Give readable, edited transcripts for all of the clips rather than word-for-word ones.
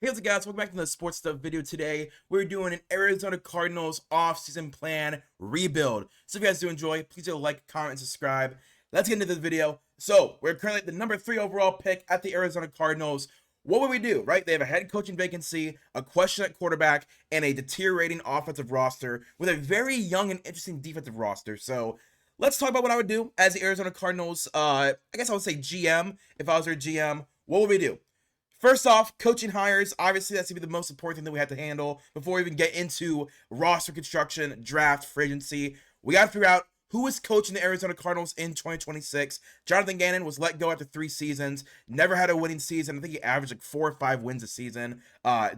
Hey, what's up, guys? Welcome back to the Sports Stuff video. Today, we're doing an Arizona Cardinals off-season plan rebuild. So if you guys do enjoy, please do like, comment, and subscribe. Let's get into this video. So, we're currently at the number 3 overall pick at the Arizona Cardinals. What would we do, right? They have a head coaching vacancy, a question at quarterback, and a deteriorating offensive roster with a very young and interesting defensive roster. So, let's talk about what I would do as the Arizona Cardinals, I guess I would say GM. If I was their GM, what would we do? First off, coaching hires. Obviously, that's going to be the most important thing that we have to handle before we even get into roster construction, draft, free agency. We got to figure out who is coaching the Arizona Cardinals in 2026. Jonathan Gannon was let go after 3 seasons, never had a winning season. I think he averaged like 4 or 5 wins a season.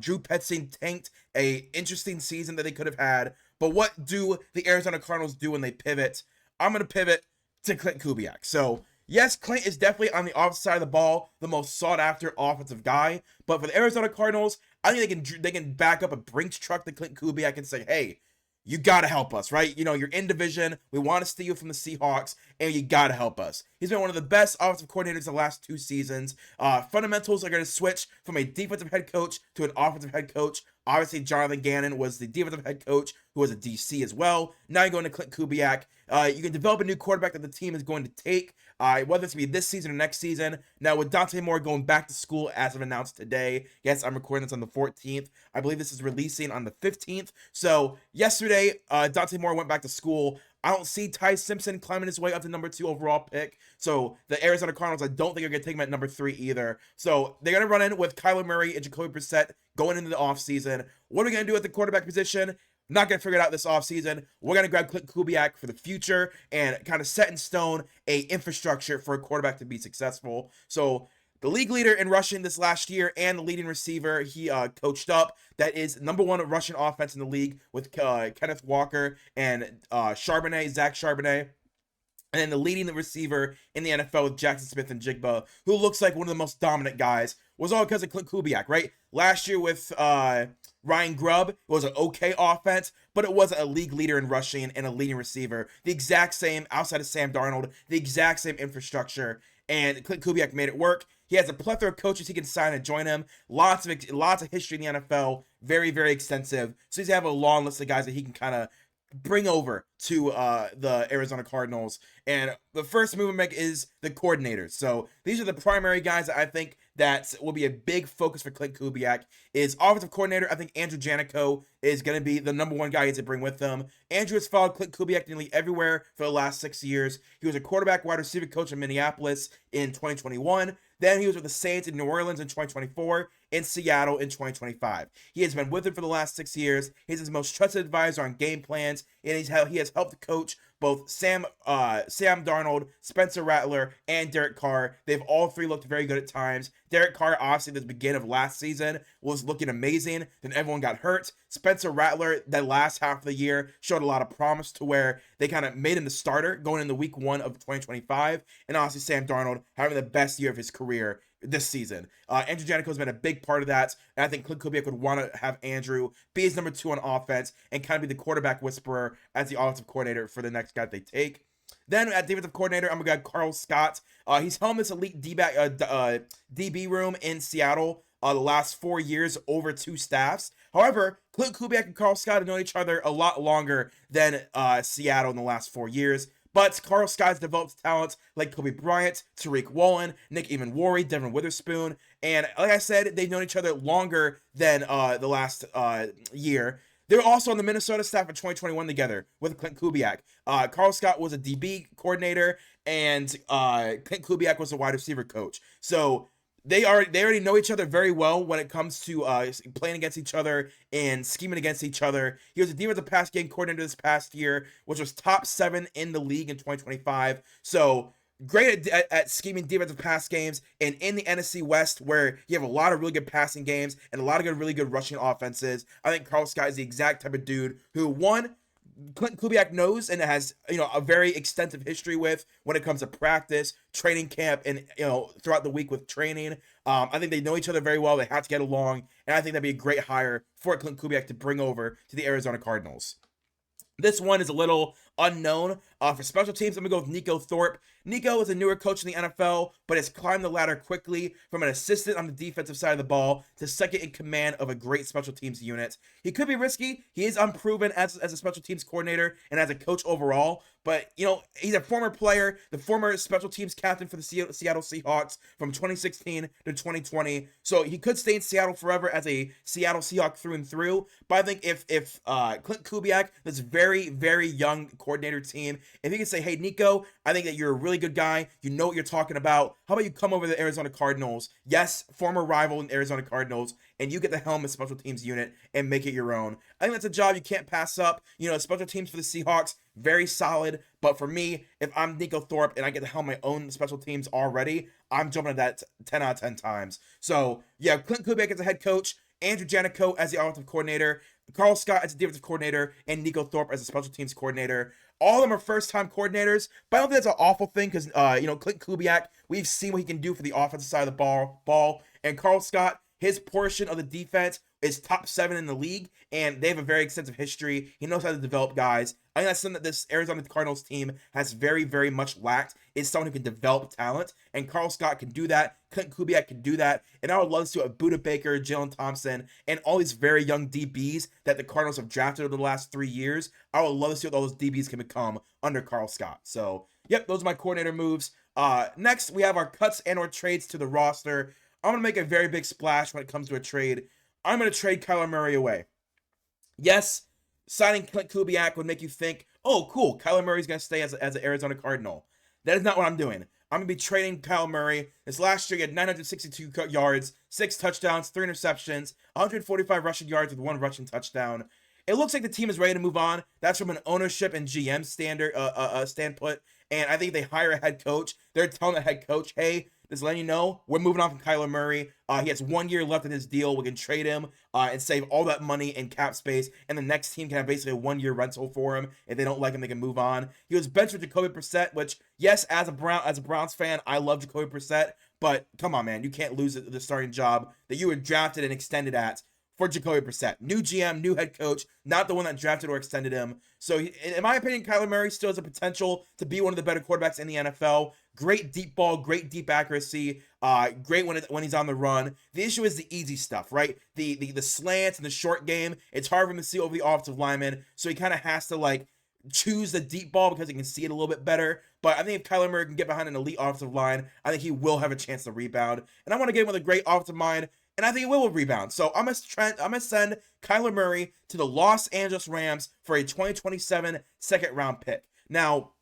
Drew Petzing tanked a interesting season that they could have had. But what do the Arizona Cardinals do when they pivot? I'm going to pivot to Clint Kubiak. So, yes, Clint is definitely on the offensive side of the ball, the most sought-after offensive guy. But for the Arizona Cardinals, I think they can back up a Brinks truck to Clint Kubiak and say, hey, you got to help us, right? You know, you're in division. We want to steal you from the Seahawks, and you got to help us. He's been one of the best offensive coordinators the last 2 seasons. Fundamentals are going to switch from a defensive head coach to an offensive head coach. Obviously, Jonathan Gannon was the defensive head coach who was a DC as well. Now you're going to Clint Kubiak. You can develop a new quarterback that the team is going to take, whether it's be this season or next season. Now, with Dante Moore going back to school as of announced today, yes, I'm recording this on the 14th. I believe this is releasing on the 15th. So, yesterday, Dante Moore went back to school. I don't see Ty Simpson climbing his way up to number 2 overall pick. So the Arizona Cardinals, I don't think are going to take him at number 3 either. So they're going to run in with Kyler Murray and Jacoby Brissett going into the offseason. What are we going to do at the quarterback position? Not going to figure it out this offseason. We're going to grab Clint Kubiak for the future and kind of set in stone a infrastructure for a quarterback to be successful. So the league leader in rushing this last year and the leading receiver he coached up, that is number 1 rushing offense in the league with Kenneth Walker and Zach Charbonnet. And then the leading receiver in the NFL with Jackson Smith-Njigba, who looks like one of the most dominant guys, was all because of Clint Kubiak, right? Last year with Ryan Grubb, it was an okay offense, but it wasn't a league leader in rushing and a leading receiver. The exact same, outside of Sam Darnold, the exact same infrastructure. And Clint Kubiak made it work. He has a plethora of coaches he can sign and join him. Lots of history in the NFL. Very, very extensive. So he's have a long list of guys that he can kind of bring over to the Arizona Cardinals. And the first move we make is the coordinators. So these are the primary guys that I think that will be a big focus for Clint Kubiak. Is offensive coordinator. I think Andrew Janico is going to be the number 1 guy to bring with them. Andrew has followed Clint Kubiak nearly everywhere for the last 6 years. He was a quarterback wide receiver coach in Minneapolis in 2021. Then he was with the Saints in New Orleans in 2024, in Seattle in 2025. He has been with him for the last 6 years. He's his most trusted advisor on game plans, and he has helped coach both Sam Darnold, Spencer Rattler, and Derek Carr. They've all 3 looked very good at times. Derek Carr, obviously, at the beginning of last season, was looking amazing. Then everyone got hurt. Spencer Rattler, that last half of the year, showed a lot of promise to where they kind of made him the starter going into week 1 of 2025. And obviously, Sam Darnold having the best year of his career this season. Andrew Janico has been a big part of that, and I think Clint Kubiak would want to have Andrew be his number 2 on offense and kind of be the quarterback whisperer as the offensive coordinator for the next guy they take. Then at defensive coordinator, I'm going to go Carl Scott. He's helmed this elite DB room in Seattle the last 4 years over 2 staffs. However, Clint Kubiak and Carl Scott have known each other a lot longer than Seattle in the last 4 years. But Carl Scott's developed talent like Kobe Bryant, Tariq Woolen, Nick Evenwari, Devin Witherspoon. And like I said, they've known each other longer than the last year. They were also on the Minnesota staff in 2021 together with Clint Kubiak. Carl Scott was a DB coordinator, and Clint Kubiak was a wide receiver coach. So they already know each other very well when it comes to playing against each other and scheming against each other. He was a defensive pass game coordinator this past year, which was top 7 in the league in 2025. So great at scheming defensive pass games, and in the NFC West, where you have a lot of really good passing games and a lot of really good rushing offenses, I think Carl Scott is the exact type of dude who, one, Clint Kubiak knows and has, a very extensive history with when it comes to practice, training camp, and, throughout the week with training. I think they know each other very well. They have to get along, and I think that'd be a great hire for Clint Kubiak to bring over to the Arizona Cardinals. This one is a little unknown. For special teams, I'm going to go with Nico Thorpe. Nico is a newer coach in the NFL, but has climbed the ladder quickly from an assistant on the defensive side of the ball to second in command of a great special teams unit. He could be risky. He is unproven as a special teams coordinator and as a coach overall, but, you know, he's a former player, the former special teams captain for the Seattle Seahawks from 2016 to 2020. So he could stay in Seattle forever as a Seattle Seahawk through and through. But I think if Clint Kubiak, this very, very young coordinator team, if he can say, hey, Nico, I think that you're a really good guy. You know what you're talking about. How about you come over to the Arizona Cardinals? Yes, former rival in Arizona Cardinals, and you get the helm of special teams unit and make it your own. I think that's a job you can't pass up. You know, special teams for the Seahawks, very solid. But for me, if I'm Nico Thorpe and I get to helm my own special teams already, I'm jumping at that 10 out of 10 times. So, yeah, Clint Kubiak as a head coach, Andrew Janico as the offensive coordinator, Carl Scott as a defensive coordinator, and Nico Thorpe as a special teams coordinator. All of them are first-time coordinators, but I don't think that's an awful thing because, you know, Clint Kubiak, we've seen what he can do for the offensive side of the ball. And Carl Scott, his portion of the defense is top 7 in the league, and they have a very extensive history. He knows how to develop guys. I think that's something that this Arizona Cardinals team has very, very much lacked, is someone who can develop talent, and Carl Scott can do that. Clint Kubiak can do that, and I would love to see what Budda Baker, Jalen Thompson, and all these very young DBs that the Cardinals have drafted over the last 3 years. I would love to see what all those DBs can become under Carl Scott. So, yep, those are my coordinator moves. Next, we have our cuts and or trades to the roster. I'm going to make a very big splash when it comes to a trade. I'm going to trade Kyler Murray away. Yes, signing Clint Kubiak would make you think, oh, cool, Kyler Murray's going to stay as an Arizona Cardinal. That is not what I'm doing. I'm going to be trading Kyler Murray. This last year, he had 962 yards, 6 touchdowns, 3 interceptions, 145 rushing yards with 1 rushing touchdown. It looks like the team is ready to move on. That's from an ownership and GM standpoint. And I think they hire a head coach. They're telling the head coach, hey, just letting you know, we're moving on from Kyler Murray. He has 1 year left in his deal. We can trade him and save all that money in cap space. And the next team can have basically a 1 year rental for him. If they don't like him, they can move on. He was benched for Jacoby Brissett, which, yes, as a Browns fan, I love Jacoby Brissett. But come on, man, you can't lose the starting job that you were drafted and extended at for Jacoby Brissett. New GM, new head coach, not the one that drafted or extended him. So, in my opinion, Kyler Murray still has a potential to be one of the better quarterbacks in the NFL. Great deep ball, great deep accuracy, great when he's on the run. The issue is the easy stuff, right? The slants and the short game. It's hard for him to see over the offensive lineman, so he kind of has to, like, choose the deep ball because he can see it a little bit better. But I think if Kyler Murray can get behind an elite offensive line, I think he will have a chance to rebound. And I want to get him with a great offensive mind, and I think he will rebound. So I'm gonna send Kyler Murray to the Los Angeles Rams for a 2027 second-round pick. Now,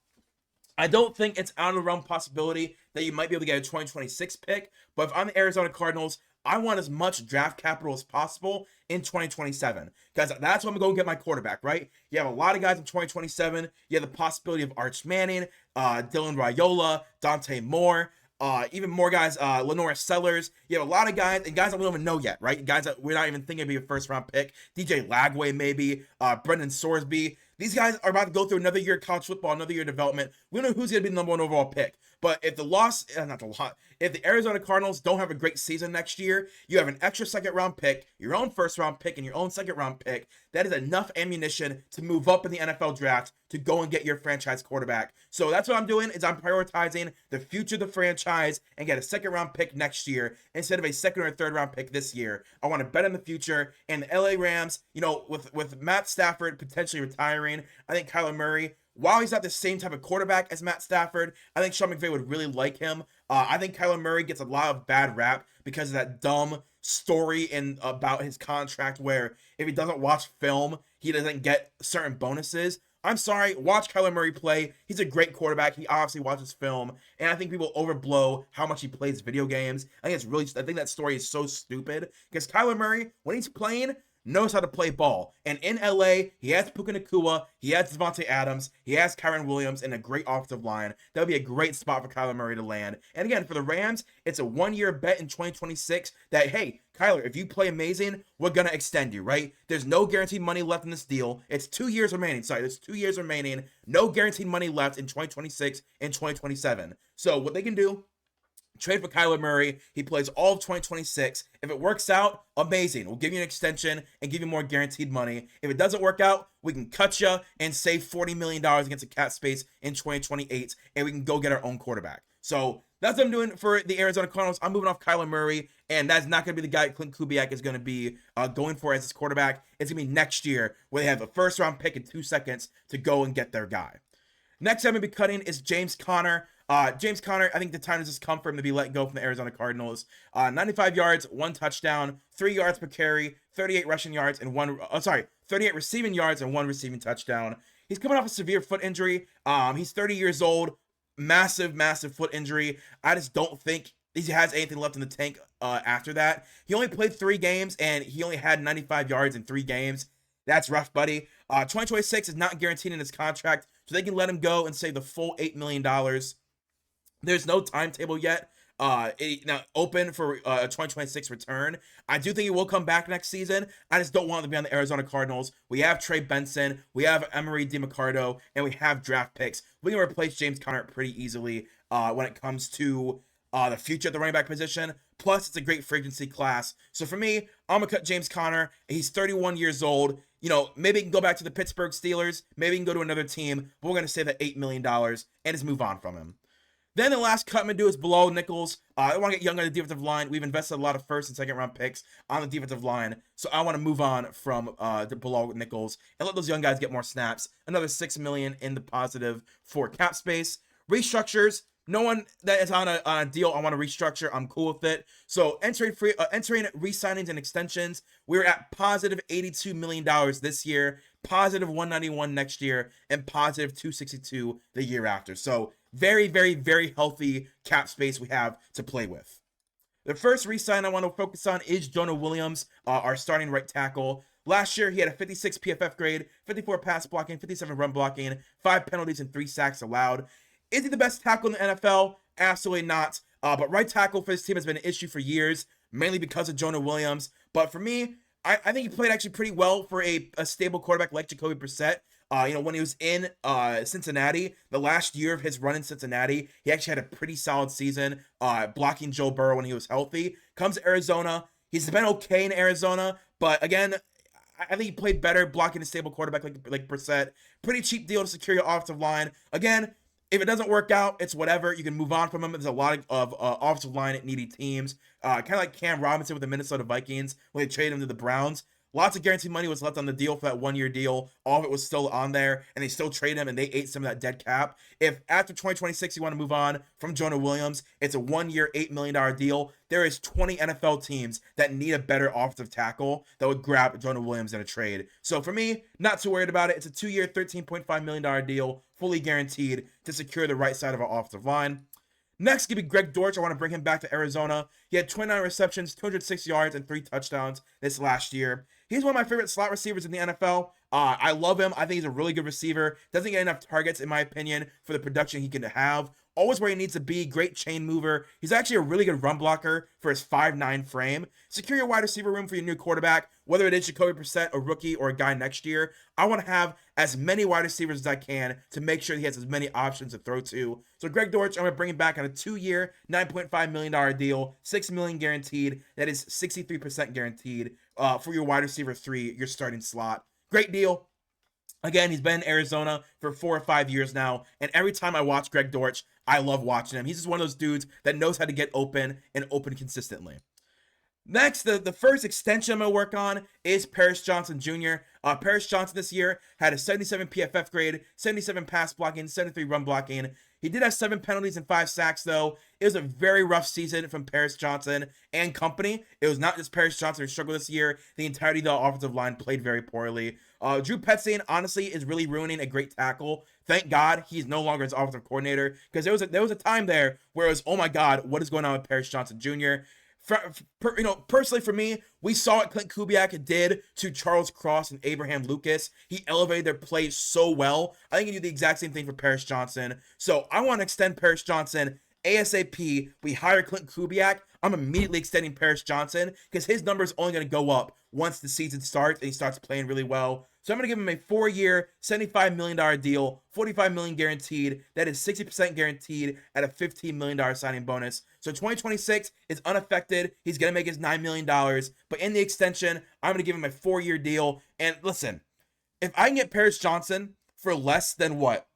I don't think it's out of the realm possibility that you might be able to get a 2026 pick, but if I'm the Arizona Cardinals, I want as much draft capital as possible in 2027, because that's when I'm going to get my quarterback, right? You have a lot of guys in 2027. You have the possibility of Arch Manning, Dylan Raiola, Dante Moore, even more guys, Lenore Sellers. You have a lot of guys, and guys that we don't even know yet, right? Guys that we're not even thinking would be a first-round pick. DJ Lagway, maybe, Brendan Sorsby. These guys are about to go through another year of college football, another year of development. We don't know who's going to be the number 1 overall pick. But if if the Arizona Cardinals don't have a great season next year, you have an extra second-round pick, your own first-round pick, and your own second-round pick. That is enough ammunition to move up in the NFL draft to go and get your franchise quarterback. So that's what I'm doing, is I'm prioritizing the future of the franchise and get a second-round pick next year instead of a second or third-round pick this year. I want to bet on the future. And the LA Rams, you know, with Matt Stafford potentially retiring, I think Kyler Murray, while he's not the same type of quarterback as Matt Stafford, I think Sean McVay would really like him. I think Kyler Murray gets a lot of bad rap because of that dumb story about his contract where if he doesn't watch film, he doesn't get certain bonuses. I'm sorry, watch Kyler Murray play. He's a great quarterback. He obviously watches film, and I think people overblow how much he plays video games. I think that story is so stupid because Kyler Murray, when he's playing, knows how to play ball. And in LA, he has Puka Nacua, he has Devontae Adams, he has Kyron Williams, and a great offensive line. That would be a great spot for Kyler Murray to land. And again, for the Rams, it's a 1-year bet in 2026 that, hey, Kyler, if you play amazing, we're going to extend you, right? There's no guaranteed money left in this deal. It's 2 years remaining. There's 2 years remaining. No guaranteed money left in 2026 and 2027. So what they can do Trade for Kyler Murray. He plays all of 2026. If it works out, amazing. We'll give you an extension and give you more guaranteed money. If it doesn't work out, we can cut you and save $40 million against the cap space in 2028, and we can go get our own quarterback. So that's what I'm doing for the Arizona Cardinals. I'm moving off Kyler Murray, and that's not going to be the guy Clint Kubiak is going to be going for as his quarterback. It's going to be next year where they have a first-round pick in 2 seconds to go and get their guy. Next I'm going to be cutting is James Conner. James Conner, I think the time has just come for him to be let go from the Arizona Cardinals. 95 yards, 1 touchdown, 3 yards per carry, 38 rushing yards, and 38 receiving yards and 1 receiving touchdown. He's coming off a severe foot injury. He's 30 years old. Massive foot injury. I just don't think he has anything left in the tank after that. He only played 3 games, and he only had 95 yards in 3 games. That's rough, buddy. 2026 is not guaranteed in his contract, so they can let him go and save the full $8 million. There's no timetable yet now open for a 2026 return. I do think he will come back next season. I just don't want him to be on the Arizona Cardinals. We have Trey Benson, we have Emery DeMarcado, and we have draft picks. We can replace James Conner pretty easily when it comes to the future at the running back position. Plus, it's a great free agency class. So for me, I'm going to cut James Conner. He's 31 years old. You know, maybe he can go back to the Pittsburgh Steelers. Maybe he can go to another team. But we're going to save that $8 million and just move on from him. Then the last cut I'm going to do is below Nichols. I want to get young on the defensive line. We've invested a lot of first and second round picks on the defensive line. So I want to move on from the below Nichols and let those young guys get more snaps. Another $6 million in the positive for cap space. Restructures. No one that is on a deal I want to restructure. I'm cool with it. So entering re-signings and extensions, we're at positive $82 million this year, positive $191 next year, and positive $262 the year after. So very healthy cap space we have to play with. The first re-sign I want to focus on is Jonah Williams, our starting right tackle. Last year, he had a 56 PFF grade, 54 pass blocking, 57 run blocking, 5 penalties, and 3 sacks allowed. Is he the best tackle in the NFL? Absolutely not. But right tackle for this team has been an issue for years, mainly because of Jonah Williams. But for me, I think he played actually pretty well for a stable quarterback like Jacoby Brissett. When he was in Cincinnati, the last year of his run in Cincinnati, he actually had a pretty solid season, blocking Joe Burrow when he was healthy. Comes to Arizona. He's been okay in Arizona, but again, I think he played better blocking a stable quarterback like Brissett. Pretty cheap deal to secure your offensive line. Again, if it doesn't work out, it's whatever. You can move on from him. There's a lot of offensive line needy teams. Kind of like Cam Robinson with the Minnesota Vikings when they traded him to the Browns. Lots of guaranteed money was left on the deal for that 1-year deal. All of it was still on there, and they still trade him, and they ate some of that dead cap. If after 2026 you want to move on from Jonah Williams, it's a 1-year, $8 million deal. There is 20 NFL teams that need a better offensive tackle that would grab Jonah Williams in a trade. So for me, not too worried about it. It's a 2-year, $13.5 million deal, fully guaranteed to secure the right side of our offensive line. Next, give me Greg Dortch. I want to bring him back to Arizona. He had 29 receptions, 206 yards, and 3 touchdowns this last year. He's one of my favorite slot receivers in the NFL. I love him. I think he's a really good receiver. Doesn't get enough targets, in my opinion, for the production he can have. Always where he needs to be. Great chain mover. He's actually a really good run blocker for his 5'9" frame. Secure your wide receiver room for your new quarterback, whether it is Jacoby Brissett, a rookie, or a guy next year. I want to have as many wide receivers as I can to make sure he has as many options to throw to. So Greg Dortch, I'm going to bring him back on a 2-year, $9.5 million deal, $6 million guaranteed. That is 63% guaranteed for your wide receiver 3, your starting slot. Great deal. Again, he's been in Arizona for 4 or 5 years now, and every time I watch Greg Dortch, I love watching him. He's just one of those dudes that knows how to get open and open consistently. Next, the first extension I'm going to work on is Paris Johnson Jr. Paris Johnson this year had a 77 PFF grade, 77 pass blocking, 73 run blocking. He did have 7 penalties and 5 sacks, though. It was a very rough season from Paris Johnson and company. It was not just Paris Johnson who struggled this year. The entirety of the offensive line played very poorly. Drew Petzing, honestly, is really ruining a great tackle. Thank God he's no longer his offensive coordinator, because there was a time there where it was, oh my God, what is going on with Paris Johnson Jr.? Personally for me, we saw what Clint Kubiak did to Charles Cross and Abraham Lucas. He elevated their play so well. I think he did the exact same thing for Paris Johnson. So I want to extend Paris Johnson ASAP. We hire Clint Kubiak. I'm immediately extending Paris Johnson because his number is only going to go up once the season starts and he starts playing really well. So I'm going to give him a 4-year, $75 million deal, $45 million guaranteed. That is 60% guaranteed at a $15 million signing bonus. So 2026 is unaffected. He's going to make his $9 million. But in the extension, I'm going to give him a 4-year deal. And listen, if I can get Paris Johnson for less than what?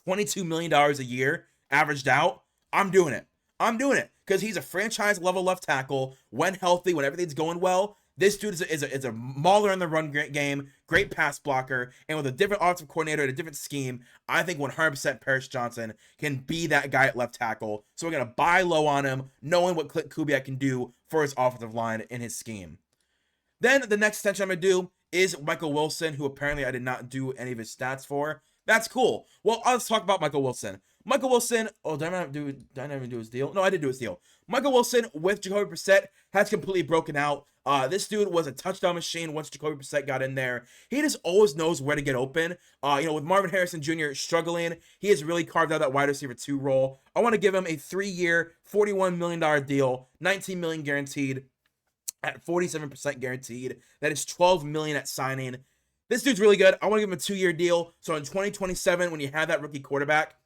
$22 million a year averaged out, I'm doing it. I'm doing it because he's a franchise level left tackle when healthy, when everything's going well. This dude is a mauler in the run game, great pass blocker, and with a different offensive coordinator and a different scheme, I think 100% Paris Johnson can be that guy at left tackle. So we're going to buy low on him, knowing what Clint Kubiak can do for his offensive line in his scheme. Then the next extension I'm going to do is Michael Wilson, who apparently I did not do any of his stats for. That's cool. Well, let's talk about Michael Wilson. Michael Wilson, did I not even do his deal? No, I did do his deal. Michael Wilson with Jacoby Brissett has completely broken out. This dude was a touchdown machine once Jacoby Brissett got in there. He just always knows where to get open. With Marvin Harrison Jr. struggling, he has really carved out that wide receiver 2 role. I want to give him a 3-year, $41 million deal, $19 million guaranteed at 47% guaranteed. That is $12 million at signing. This dude's really good. I want to give him a 2-year deal. So in 2027, when you have that rookie quarterback,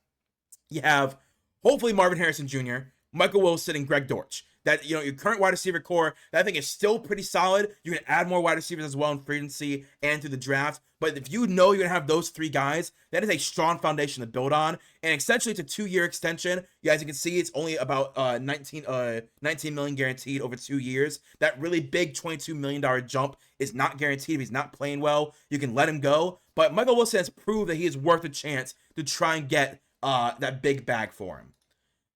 you have hopefully Marvin Harrison Jr., Michael Wilson, and Greg Dortch. That, your current wide receiver core, that I think is still pretty solid. You can add more wide receivers as well in free agency and through the draft. But if you know you're going to have those 3 guys, that is a strong foundation to build on. And essentially, it's a 2-year extension. As you can see, it's only about 19 million guaranteed over 2 years. That really big $22 million jump is not guaranteed. If he's not playing well, you can let him go. But Michael Wilson has proved that he is worth a chance to try and get that big bag for him.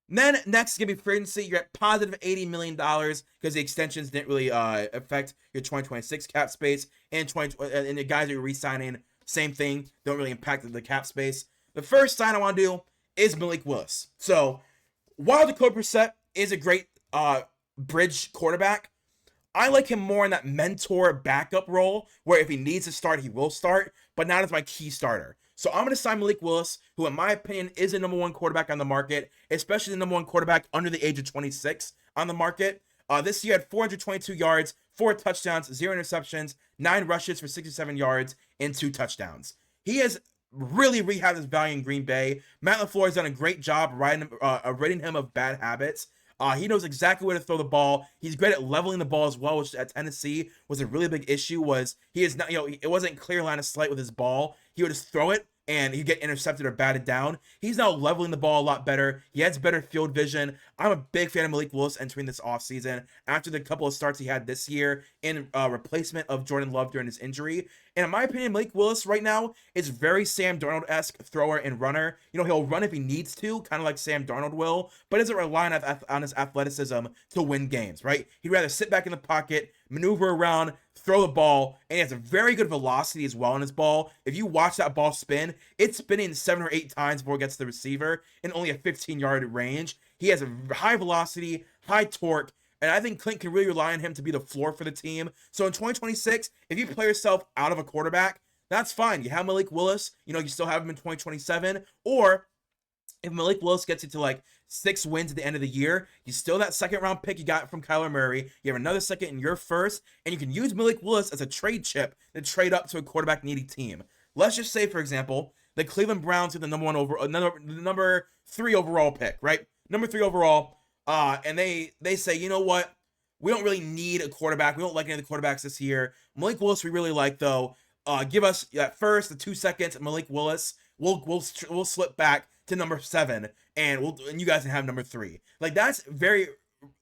And then next is going to be free agency. You're at positive $80 million because the extensions didn't really affect your 2026 cap space. And the guys that you're re-signing, same thing, don't really impact the cap space. The first sign I want to do is Malik Willis. So while Jacoby Brissett is a great bridge quarterback, I like him more in that mentor backup role where if he needs to start, he will start, but not as my key starter. So I'm going to sign Malik Willis, who in my opinion is the number 1 quarterback on the market, especially the number 1 quarterback under the age of 26 on the market. This year had 422 yards, 4 touchdowns, 0 interceptions, 9 rushes for 67 yards, and 2 touchdowns. He has really rehabbed his value in Green Bay. Matt LaFleur has done a great job ridding him of bad habits. He knows exactly where to throw the ball. He's great at leveling the ball as well, which at Tennessee was a really big issue. Was he is not, it wasn't clear line of sight with his ball. He would just throw it and he'd get intercepted or batted down. He's now leveling the ball a lot better. He has better field vision. I'm a big fan of Malik Willis entering this offseason after the couple of starts he had this year in replacement of Jordan Love during his injury. And in my opinion, Malik Willis right now is very Sam Darnold-esque thrower and runner. He'll run if he needs to, kind of like Sam Darnold will, but doesn't rely on his athleticism to win games, right? He'd rather sit back in the pocket, maneuver around, throw the ball, and he has a very good velocity as well in his ball. If you watch that ball spin, it's spinning 7 or 8 times before it gets to the receiver in only a 15-yard range. He has a high velocity, high torque, and I think Clint can really rely on him to be the floor for the team. So in 2026, if you play yourself out of a quarterback, that's fine. You have Malik Willis, you still have him in 2027, or if Malik Willis gets you to like 6 wins at the end of the year, you still that 2nd-round pick you got from Kyler Murray. You have another 2nd in your 1st, and you can use Malik Willis as a trade chip to trade up to a quarterback needy team. Let's just say, for example, the Cleveland Browns have the number 3 overall pick, right? Number 3 overall, and they say, you know what? We don't really need a quarterback. We don't like any of the quarterbacks this year. Malik Willis we really like though. Give us that 1st, the 2 seconds, Malik Willis. We'll slip back to number 7, and you guys can have number 3. Like that's very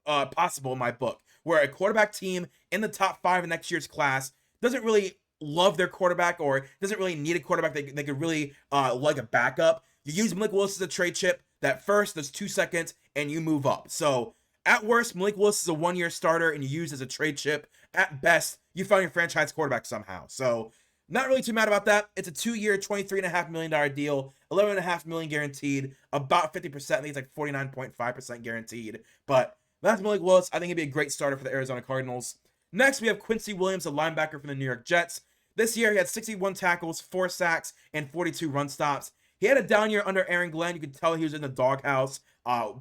possible in my book, where a quarterback team in the top 5 in next year's class doesn't really love their quarterback or doesn't really need a quarterback they could really like a backup. You use Malik Willis as a trade chip, that 1st, those 2 seconds, and you move up. So at worst, Malik Willis is a 1-year starter and you use as a trade chip. At best, you find your franchise quarterback somehow. So not really too mad about that. It's a 2-year, $23.5 million deal, $11.5 million guaranteed, about 50%. I think it's like 49.5% guaranteed. But that's Malik Willis. I think he'd be a great starter for the Arizona Cardinals. Next, we have Quincy Williams, a linebacker from the New York Jets. This year, he had 61 tackles, 4 sacks, and 42 run stops. He had a down year under Aaron Glenn. You could tell he was in the doghouse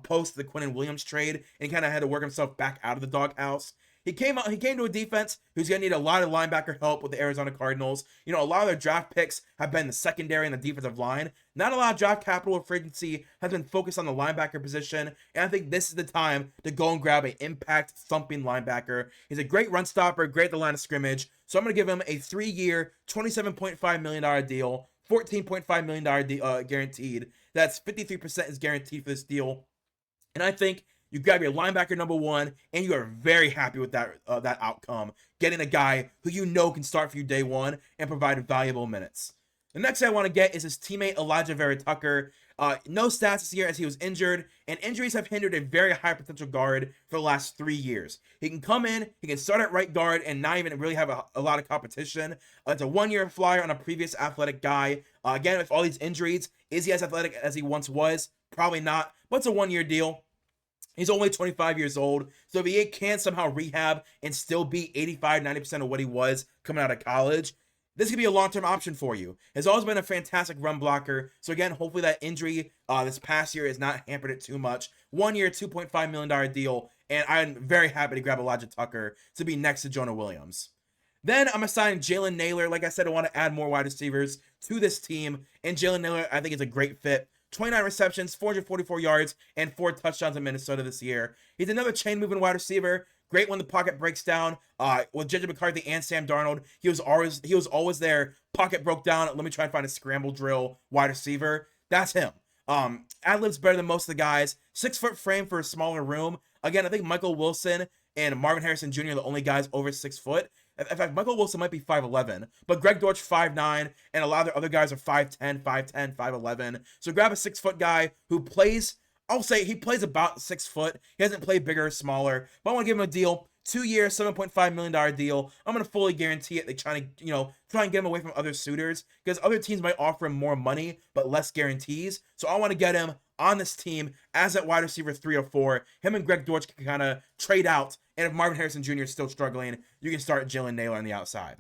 post the Quinnen Williams trade, and he kind of had to work himself back out of the doghouse. He came to a defense who's going to need a lot of linebacker help with the Arizona Cardinals. You know, a lot of their draft picks have been the secondary and the defensive line. Not a lot of draft capital or free agency has been focused on the linebacker position, and I think this is the time to go and grab an impact thumping linebacker. He's a great run stopper, great at the line of scrimmage, so I'm going to give him a 3-year, $27.5 million deal, $14.5 million guaranteed. That's 53% is guaranteed for this deal, and I think you grab your linebacker number 1, and you are very happy with that outcome, getting a guy who you know can start for you day 1 and provide valuable minutes. The next I want to get is his teammate Elijah Vera Tucker. No stats this year as he was injured, and injuries have hindered a very high potential guard for the last 3 years. He can come in, he can start at right guard and not even really have a lot of competition. It's a 1-year flyer on a previous athletic guy. Again, with all these injuries, is he as athletic as he once was? Probably not, but it's a 1-year deal. He's only 25 years old, so if he can somehow rehab and still be 85-90% of what he was coming out of college, this could be a long-term option for you. Has always been a fantastic run blocker, so again, hopefully that injury this past year has not hampered it too much. 1-year, $2.5 million deal, and I'm very happy to grab Elijah Tucker to be next to Jonah Williams. Then I'm assigning Jalen Nailor. Like I said, I want to add more wide receivers to this team, and Jalen Nailor I think is a great fit. 29 receptions, 444 yards, and 4 touchdowns in Minnesota this year. He's another chain-moving wide receiver. Great when the pocket breaks down. With JJ McCarthy and Sam Darnold, he was always there. Pocket broke down. Let me try and find a scramble drill wide receiver. That's him. Ad-lib's better than most of the guys. 6-foot frame for a smaller room. Again, I think Michael Wilson and Marvin Harrison Jr. are the only guys over 6 foot. In fact, Michael Wilson might be 5'11", but Greg Dortch 5'9", and a lot of the other guys are 5'10", 5'11". So grab a 6-foot guy who plays, I'll say he plays about 6 foot. He hasn't played bigger or smaller, but I want to give him a deal. 2 years, $7.5 million deal. I'm going to fully guarantee it. They try and get him away from other suitors because other teams might offer him more money but less guarantees. So I want to get him on this team as that wide receiver 3 or 4. Him and Greg Dortch can kind of trade out. And if Marvin Harrison Jr. is still struggling, you can start Jalen Nailor on the outside.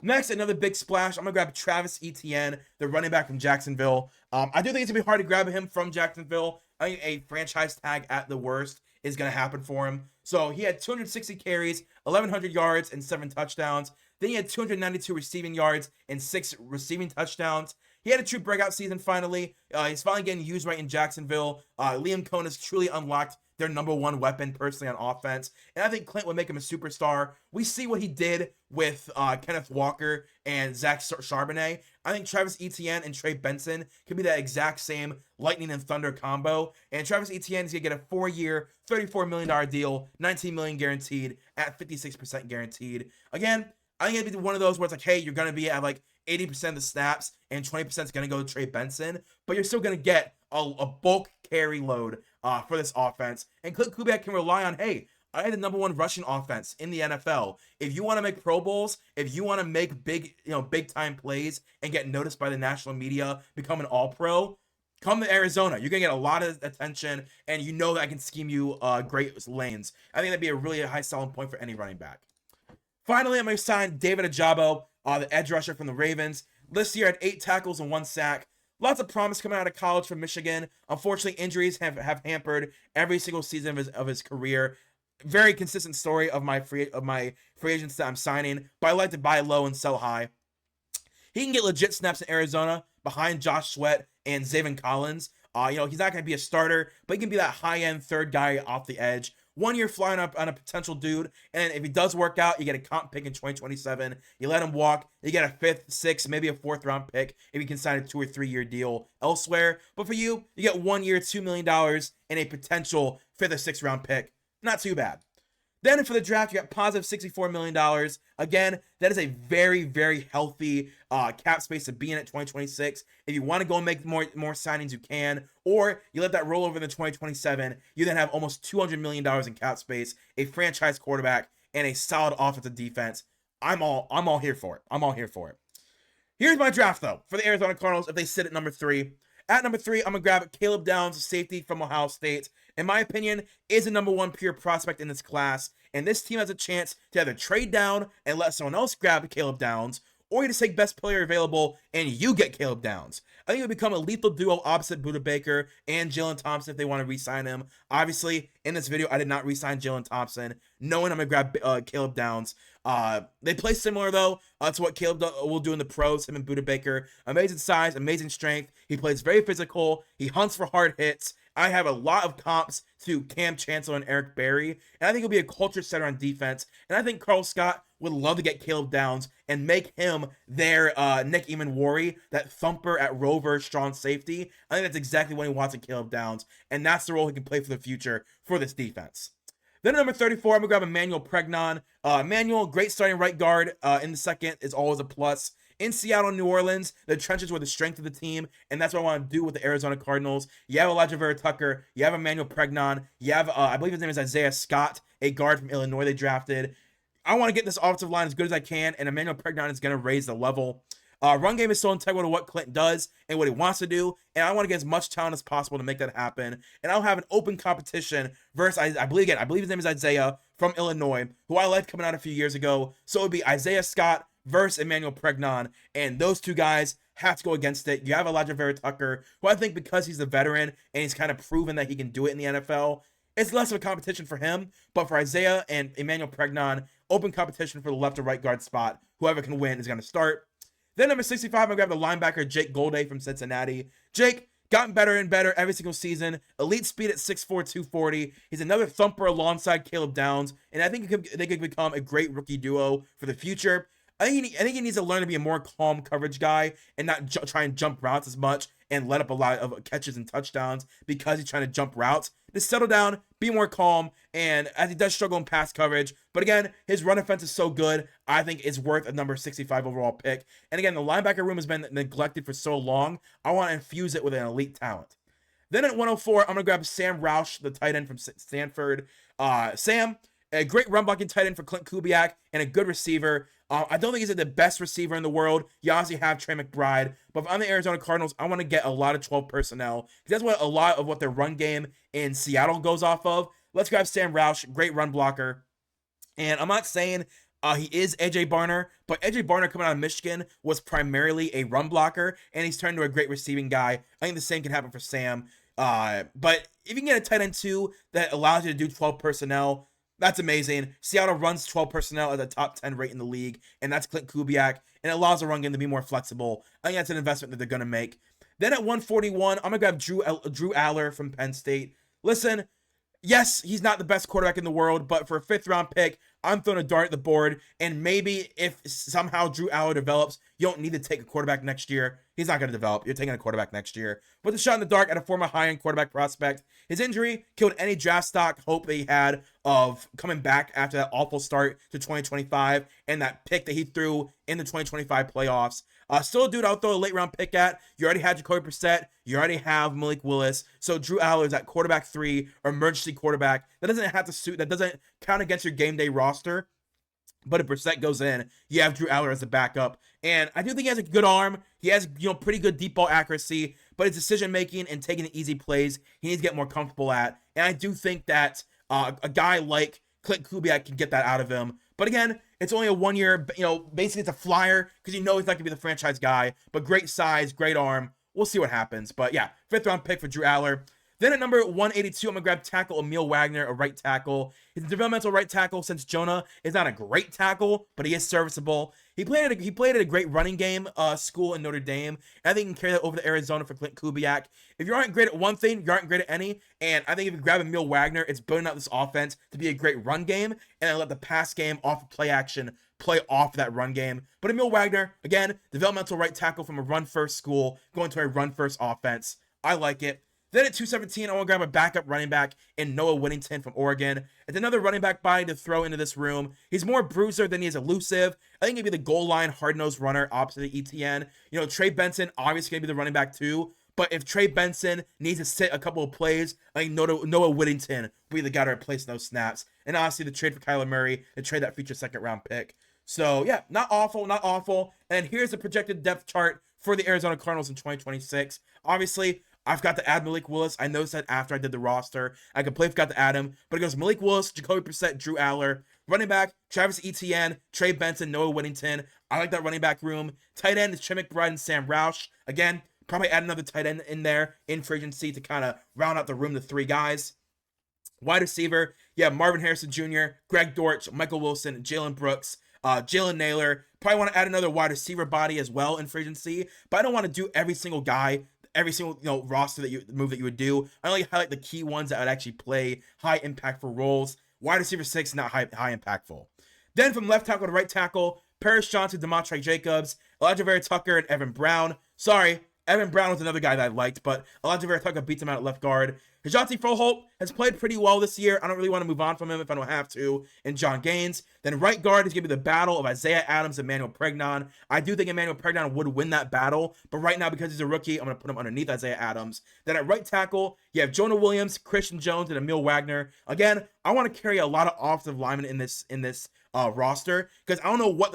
Next, another big splash. I'm going to grab Travis Etienne, the running back from Jacksonville. I do think it's going to be hard to grab him from Jacksonville. I think a franchise tag at the worst is going to happen for him. So he had 260 carries, 1,100 yards, and 7 touchdowns. Then he had 292 receiving yards and 6 receiving touchdowns. He had a true breakout season finally. He's finally getting used right in Jacksonville. Liam Cohen has truly unlocked their number 1 weapon personally on offense. And I think Clint would make him a superstar. We see what he did with Kenneth Walker and Zach Charbonnet. I think Travis Etienne and Trey Benson could be that exact same lightning and thunder combo. And Travis Etienne is going to get a 4-year, $34 million deal, $19 million guaranteed at 56% guaranteed. Again, I think it'd be one of those where it's like, hey, you're going to be at like 80% of the snaps and 20% is going to go to Trey Benson, but you're still going to get a bulk carry load for this offense. And Clint Kubiak can rely on, hey, I had the number 1 rushing offense in the NFL. If you want to make Pro Bowls, if you want to make big time plays and get noticed by the national media, become an All-Pro, come to Arizona. You're going to get a lot of attention, and you know that I can scheme you great lanes. I think that'd be a really high selling point for any running back. Finally, I'm going to sign David Ajabo, the edge rusher from the Ravens. This year had 8 tackles and 1 sack. Lots of promise coming out of college from Michigan. Unfortunately, injuries have hampered every single season of his career. Very consistent story of my free agents that I'm signing, but I like to buy low and sell high. He can get legit snaps in Arizona behind Josh Sweat and Zaven Collins. He's not going to be a starter, but he can be that high-end 3rd guy off the edge. 1 year flying up on a potential dude, and if he does work out, you get a comp pick in 2027. You let him walk, you get a 5th, 6th, maybe a 4th round pick if you can sign a 2 or 3 year deal elsewhere. But for you, you get 1 year, $2 million, and a potential 5th or 6th round pick. Not too bad. Then for the draft, you got positive $64 million. Again, that is a very, very healthy cap space to be in at 2026. If you want to go and make more signings, you can. Or you let that roll over into 2027. You then have almost $200 million in cap space, a franchise quarterback, and a solid offensive defense. I'm all here for it. I'm all here for it. Here's my draft, though, for the Arizona Cardinals if they sit at number 3. At number 3, I'm going to grab Caleb Downs, a safety from Ohio State. In my opinion, is a number 1 pure prospect in this class. And this team has a chance to either trade down and let someone else grab Caleb Downs, or you just take best player available and you get Caleb Downs. I think it would become a lethal duo opposite Budda Baker and Jalen Thompson if they want to re-sign him. Obviously, in this video, I did not re-sign Jalen Thompson, knowing I'm going to grab Caleb Downs. They play similar, though, to what Caleb will do in the pros, him and Budda Baker. Amazing size, amazing strength. He plays very physical. He hunts for hard hits. I have a lot of comps to Cam Chancellor and Eric Berry, and I think he'll be a culture setter on defense. And I think Carl Scott would love to get Caleb Downs and make him their Nick Eamon-Warry, that thumper at Rover, strong safety. I think that's exactly what he wants in Caleb Downs, and that's the role he can play for the future for this defense. Then at number 34, I'm going to grab Emmanuel Pregnon. Emmanuel, great starting right guard in the second is always a plus. In Seattle and New Orleans, the trenches were the strength of the team, and that's what I want to do with the Arizona Cardinals. You have Elijah Vera Tucker, you have Emmanuel Pregnon, you have, I believe his name is Isaiah Scott, a guard from Illinois they drafted. I want to get this offensive line as good as I can, and Emmanuel Pregnon is going to raise the level. Run game is so integral to what Clinton does and what he wants to do, and I want to get as much talent as possible to make that happen. And I'll have an open competition versus, I believe his name is Isaiah from Illinois, who I liked coming out a few years ago. So it would be Isaiah Scott versus Emmanuel Pregnon, and those two guys have to go against it. You have Elijah Vera Tucker, who I think because he's a veteran and he's kind of proven that he can do it in the NFL, it's less of a competition for him. But for Isaiah and Emmanuel Pregnon, open competition for the left or right guard spot. Whoever can win is going to start. Then number 65, I'm going to grab the linebacker Jake Golday from Cincinnati. Jake gotten better and better every single season. Elite speed at 6'4", 240. He's another thumper alongside Caleb Downs, and I think they could become a great rookie duo for the future. I think he needs to learn to be a more calm coverage guy and not try and jump routes as much and let up a lot of catches and touchdowns because he's trying to jump routes. Just settle down, be more calm, and as he does struggle in pass coverage, but again, his run offense is so good, I think it's worth a number 65 overall pick. And again, the linebacker room has been neglected for so long, I want to infuse it with an elite talent. Then at 104, I'm going to grab Sam Roush, the tight end from Stanford. Sam, a great run blocking tight end for Clint Kubiak and a good receiver. I don't think he's the best receiver in the world. You obviously have Trey McBride, but if I'm the Arizona Cardinals, I want to get a lot of 12 personnel because that's what a lot of what their run game in Seattle goes off of. Let's grab Sam Roush, great run blocker. And I'm not saying he is AJ Barner, but AJ Barner coming out of Michigan was primarily a run blocker, and he's turned into a great receiving guy. I think the same can happen for Sam. But if you can get a tight end too that allows you to do 12 personnel, that's amazing. Seattle runs 12 personnel at the top 10 rate in the league, and that's Clint Kubiak, and it allows the run game to be more flexible. I think that's an investment that they're going to make. Then at 141, I'm going to grab Drew Aller from Penn State. Listen, yes, he's not the best quarterback in the world, but for a 5th-round pick, I'm throwing a dart at the board, and maybe if somehow Drew Aller develops, you don't need to take a quarterback next year. He's not going to develop. You're taking a quarterback next year. But the shot in the dark at a former high-end quarterback prospect. His injury killed any draft stock hope that he had of coming back after that awful start to 2025 and that pick that he threw in the 2025 playoffs. Still a dude I'll throw a late-round pick at. You already had Jacoby Brissett. You already have Malik Willis. So Drew Aller is at quarterback 3 or emergency quarterback. That doesn't have to suit. That doesn't count against your game day roster. But if Brissett goes in, you have Drew Aller as a backup. And I do think he has a good arm. He has, pretty good deep ball accuracy. But his decision-making and taking the easy plays, he needs to get more comfortable at. And I do think that a guy like Clint Kubiak can get that out of him. But again, it's only a 1 year, basically it's a flyer because he's not going to be the franchise guy. But great size, great arm. We'll see what happens. But yeah, 5th-round pick for Drew Aller. Then at number 182, I'm going to grab tackle Emil Wagner, a right tackle. He's a developmental right tackle since Jonah is not a great tackle, but he is serviceable. He played at a great running game school in Notre Dame, and I think he can carry that over to Arizona for Clint Kubiak. If you aren't great at one thing, you aren't great at any, and I think if you grab Emil Wagner, it's building out this offense to be a great run game, and then let the pass game off of play action play off that run game. But Emil Wagner, again, developmental right tackle from a run-first school, going to a run-first offense. I like it. Then at 217, I want to grab a backup running back in Noah Whittington from Oregon. It's another running back body to throw into this room. He's more bruiser than he is elusive. I think he'd be the goal line hard-nosed runner opposite of ETN. Trey Benson obviously going to be the running back too. But if Trey Benson needs to sit a couple of plays, I think Noah Whittington will be the guy to replace those snaps. And obviously the trade for Kyler Murray, the trade that future 2nd-round pick. So yeah, not awful. And here's the projected depth chart for the Arizona Cardinals in 2026. Obviously, I've got to add Malik Willis. I noticed that after I did the roster. I completely forgot to add him. But it goes Malik Willis, Jacoby Brissett, Drew Aller. Running back, Travis Etienne, Trey Benson, Noah Whittington. I like that running back room. Tight end is Trey McBride and Sam Roush. Again, probably add another tight end in there in free agency to kind of round out the room to 3 guys. Wide receiver, yeah, Marvin Harrison Jr., Greg Dortch, Michael Wilson, Jalen Brooks, Jalen Naylor. Probably want to add another wide receiver body as well in free agency, but I don't want to do every single guy, every single roster move that you would do. I only highlight the key ones that would actually play high impactful roles. Wide receiver 6, not high impactful. Then from left tackle to right tackle, Paris Johnson, Demontre Jacobs, Elijah Vera Tucker, and Evan Brown. Sorry, Evan Brown was another guy that I liked, but Elijah Vera Tucker beats him out at left guard. Hajati Froholt has played pretty well this year. I don't really want to move on from him if I don't have to. And John Gaines. Then right guard is going to be the battle of Isaiah Adams and Emmanuel Pregnon. I do think Emmanuel Pregnon would win that battle, but right now, because he's a rookie, I'm going to put him underneath Isaiah Adams. Then at right tackle, you have Jonah Williams, Christian Jones, and Emil Wagner. Again, I want to carry a lot of offensive linemen in this roster, because I don't know what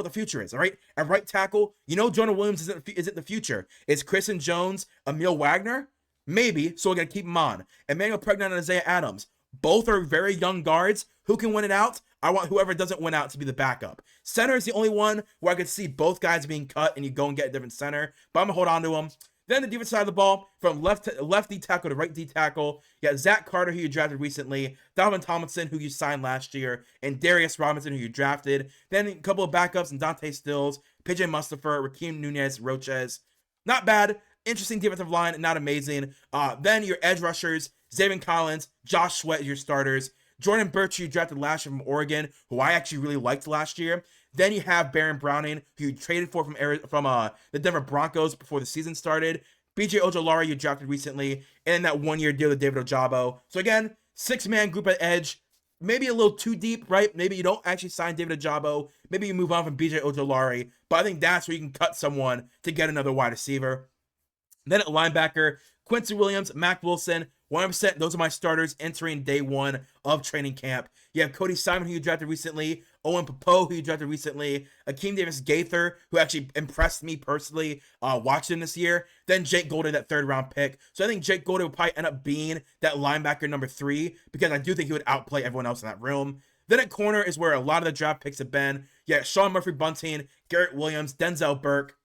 the future is. All right, at right tackle, Jonah Williams isn't the future. It's Christian Jones, Emil Wagner. Maybe, so we're going to keep him on. Emmanuel Pregnon and Isaiah Adams. Both are very young guards. Who can win it out? I want whoever doesn't win out to be the backup. Center is the only one where I could see both guys being cut and you go and get a different center, but I'm going to hold on to them. Then the defensive side of the ball, from left D tackle to right D tackle, you got Zach Carter, who you drafted recently, Dalvin Tomlinson, who you signed last year, and Darius Robinson, who you drafted. Then a couple of backups, and Dante Stills, PJ Mustapher, Raheem Nunez, Roches. Not bad. Interesting defensive line, not amazing. Then your edge rushers, Zaven Collins, Josh Sweat, your starters. Jordan Birch, you drafted last year from Oregon, who I actually really liked last year. Then you have Baron Browning, who you traded for from the Denver Broncos before the season started. BJ Ojolari, you drafted recently, and that 1-year deal with David Ojabo. So again, 6-man group at edge. Maybe a little too deep, right? Maybe you don't actually sign David Ojabo. Maybe you move on from BJ Ojolari. But I think that's where you can cut someone to get another wide receiver. Then at linebacker, Quincy Williams, Mac Wilson, 100%. Those are my starters entering day 1 of training camp. You have Cody Simon, who you drafted recently, Owen Popo, who you drafted recently, Akeem Davis-Gaither, who actually impressed me personally watching this year. Then Jake Golden, that 3rd-round pick. So I think Jake Golden would probably end up being that linebacker number 3, because I do think he would outplay everyone else in that room. Then at corner is where a lot of the draft picks have been. Yeah, Sean Murphy-Bunting, Garrett Williams, Denzel Burke,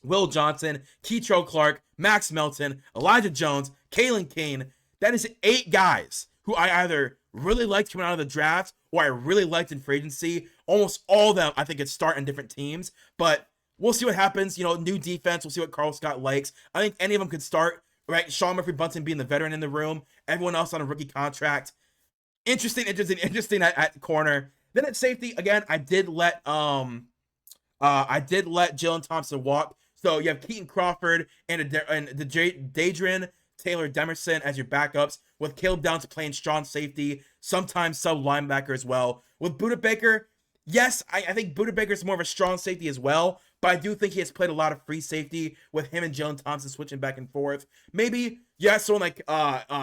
Will Johnson, Keitrell Clark, Max Melton, Elijah Jones, Kalen Kane. That is 8 guys who I either really liked coming out of the draft or I really liked in free agency. Almost all of them, I think, could start in different teams. But we'll see what happens. New defense. We'll see what Carl Scott likes. I think any of them could start, right? Sean Murphy-Bunting being the veteran in the room. Everyone else on a rookie contract. Interesting at corner. Then at safety, again, I did let Jalen Thompson walk. So you have Keaton Crawford and Dadrian Taylor Demerson as your backups, with Caleb Downs playing strong safety, sometimes sub linebacker as well. With Budda Baker, yes, I think Budda Baker is more of a strong safety as well, but I do think he has played a lot of free safety with him and Jalen Thompson switching back and forth. Maybe, yeah, someone like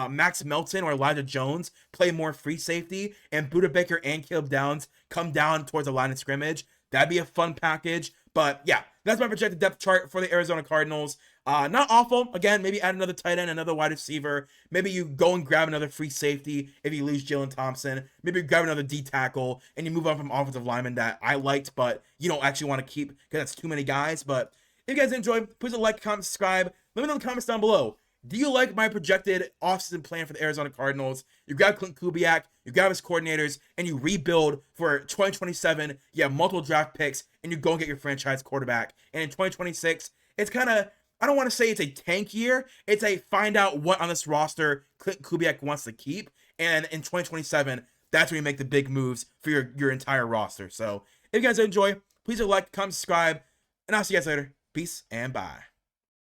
Max Melton or Elijah Jones play more free safety, and Budda Baker and Caleb Downs come down towards the line of scrimmage. That'd be a fun package. But yeah, that's my projected depth chart for the Arizona Cardinals. Not awful. Again, maybe add another tight end, another wide receiver. Maybe you go and grab another free safety if you lose Jalen Thompson. Maybe you grab another D tackle and you move on from offensive linemen that I liked, but you don't actually want to keep because that's too many guys. But if you guys enjoyed, please like, comment, subscribe. Let me know in the comments down below. Do you like my projected offseason plan for the Arizona Cardinals? You grab Clint Kubiak, you grab his coordinators, and you rebuild for 2027. You have multiple draft picks, and you go and get your franchise quarterback. And in 2026, it's kind of, I don't want to say it's a tank year. It's a find out what on this roster Clint Kubiak wants to keep. And in 2027, that's where you make the big moves for your entire roster. So if you guys enjoy, please like, comment, subscribe, and I'll see you guys later. Peace and bye.